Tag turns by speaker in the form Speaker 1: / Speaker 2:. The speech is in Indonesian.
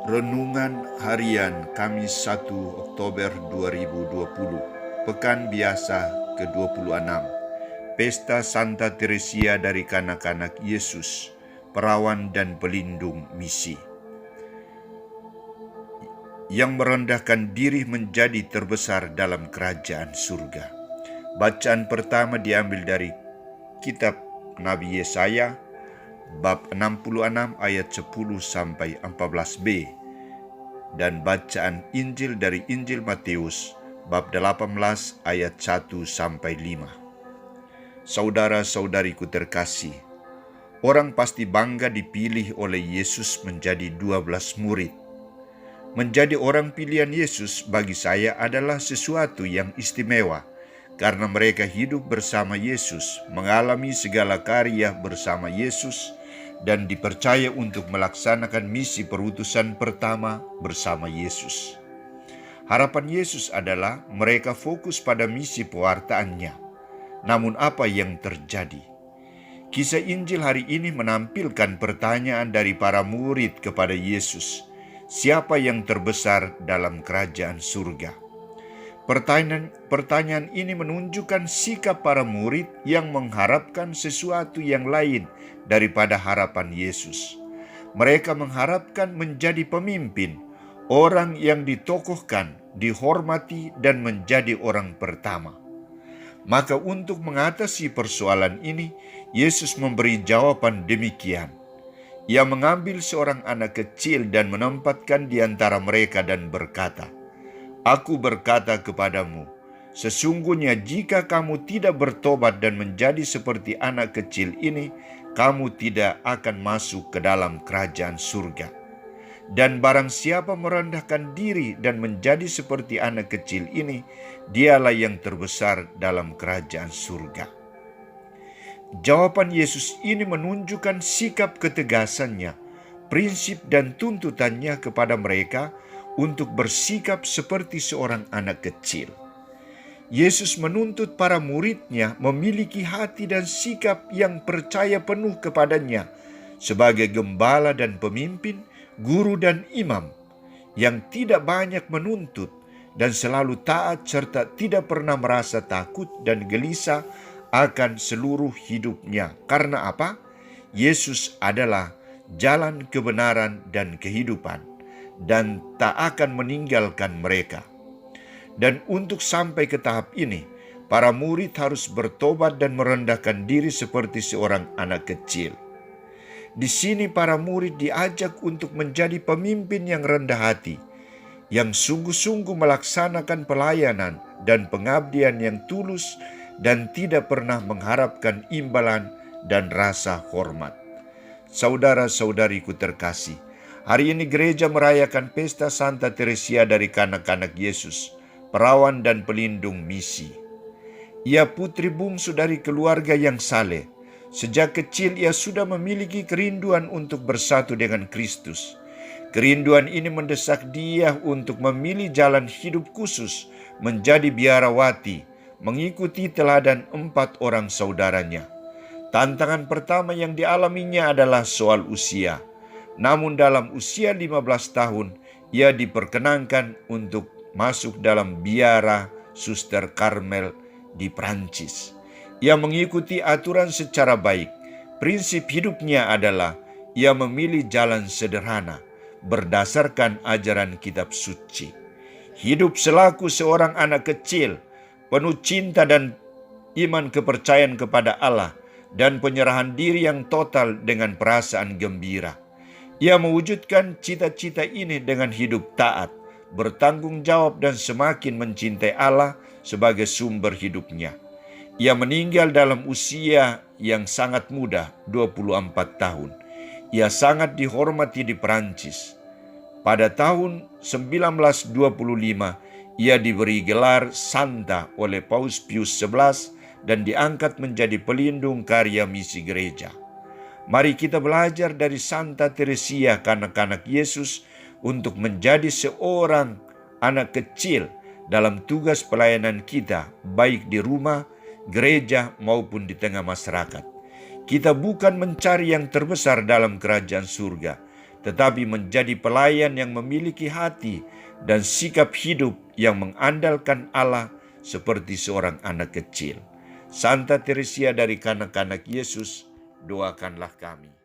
Speaker 1: Renungan Harian Kamis 1 Oktober 2020, Pekan Biasa ke-26, Pesta Santa Teresia dari Kanak-kanak Yesus, Perawan dan Pelindung Misi. Yang merendahkan diri menjadi terbesar dalam kerajaan surga. Bacaan pertama diambil dari kitab Nabi Yesaya, bab 66 ayat 10 sampai 14b, dan bacaan Injil dari Injil Matius bab 18 ayat 1 sampai 5. Saudara-saudariku terkasih, orang pasti bangga dipilih oleh Yesus menjadi 12 murid. Menjadi orang pilihan Yesus bagi saya adalah sesuatu yang istimewa, karena mereka hidup bersama Yesus, mengalami segala karya bersama Yesus, dan dipercaya untuk melaksanakan misi perutusan pertama bersama Yesus. Harapan Yesus adalah mereka fokus pada misi pewartaannya. Namun apa yang terjadi? Kisah Injil hari ini menampilkan pertanyaan dari para murid kepada Yesus. Siapa yang terbesar dalam kerajaan surga? Pertanyaan ini menunjukkan sikap para murid yang mengharapkan sesuatu yang lain daripada harapan Yesus. Mereka mengharapkan menjadi pemimpin, orang yang ditokohkan, dihormati, dan menjadi orang pertama. Maka untuk mengatasi persoalan ini, Yesus memberi jawaban demikian. Ia mengambil seorang anak kecil dan menempatkan di antara mereka dan berkata, "Aku berkata kepadamu, sesungguhnya jika kamu tidak bertobat dan menjadi seperti anak kecil ini, kamu tidak akan masuk ke dalam kerajaan surga. Dan barang siapa merendahkan diri dan menjadi seperti anak kecil ini, dialah yang terbesar dalam kerajaan surga." Jawaban Yesus ini menunjukkan sikap ketegasannya, prinsip dan tuntutannya kepada mereka untuk bersikap seperti seorang anak kecil. Yesus menuntut para muridnya memiliki hati dan sikap yang percaya penuh kepadanya sebagai gembala dan pemimpin, guru dan imam, yang tidak banyak menuntut dan selalu taat serta tidak pernah merasa takut dan gelisah akan seluruh hidupnya. Karena apa? Yesus adalah jalan kebenaran dan kehidupan, dan tak akan meninggalkan mereka. Dan untuk sampai ke tahap ini, para murid harus bertobat dan merendahkan diri seperti seorang anak kecil. Di sini para murid diajak untuk menjadi pemimpin yang rendah hati, yang sungguh-sungguh melaksanakan pelayanan dan pengabdian yang tulus dan tidak pernah mengharapkan imbalan dan rasa hormat. Saudara-saudariku terkasih, hari ini gereja merayakan pesta Santa Teresia dari Kanak-kanak Yesus, Perawan dan Pelindung Misi. Ia putri bungsu dari keluarga yang saleh. Sejak kecil ia sudah memiliki kerinduan untuk bersatu dengan Kristus. Kerinduan ini mendesak dia untuk memilih jalan hidup khusus, menjadi biarawati, mengikuti teladan 4 orang saudaranya. Tantangan pertama yang dialaminya adalah soal usia. Namun dalam usia 15 tahun, ia diperkenankan untuk masuk dalam biara Suster Karmel di Prancis. Ia mengikuti aturan secara baik. Prinsip hidupnya adalah ia memilih jalan sederhana berdasarkan ajaran kitab suci. Hidup selaku seorang anak kecil, penuh cinta dan iman kepercayaan kepada Allah dan penyerahan diri yang total dengan perasaan gembira. Ia mewujudkan cita-cita ini dengan hidup taat, bertanggung jawab dan semakin mencintai Allah sebagai sumber hidupnya. Ia meninggal dalam usia yang sangat muda, 24 tahun. Ia sangat dihormati di Perancis. Pada tahun 1925, ia diberi gelar Santa oleh Paus Pius XI dan diangkat menjadi pelindung karya misi gereja. Mari kita belajar dari Santa Teresia Kanak-kanak Yesus untuk menjadi seorang anak kecil dalam tugas pelayanan kita, baik di rumah, gereja maupun di tengah masyarakat. Kita bukan mencari yang terbesar dalam kerajaan surga, tetapi menjadi pelayan yang memiliki hati dan sikap hidup yang mengandalkan Allah seperti seorang anak kecil. Santa Teresia dari kanak-kanak Yesus, doakanlah kami.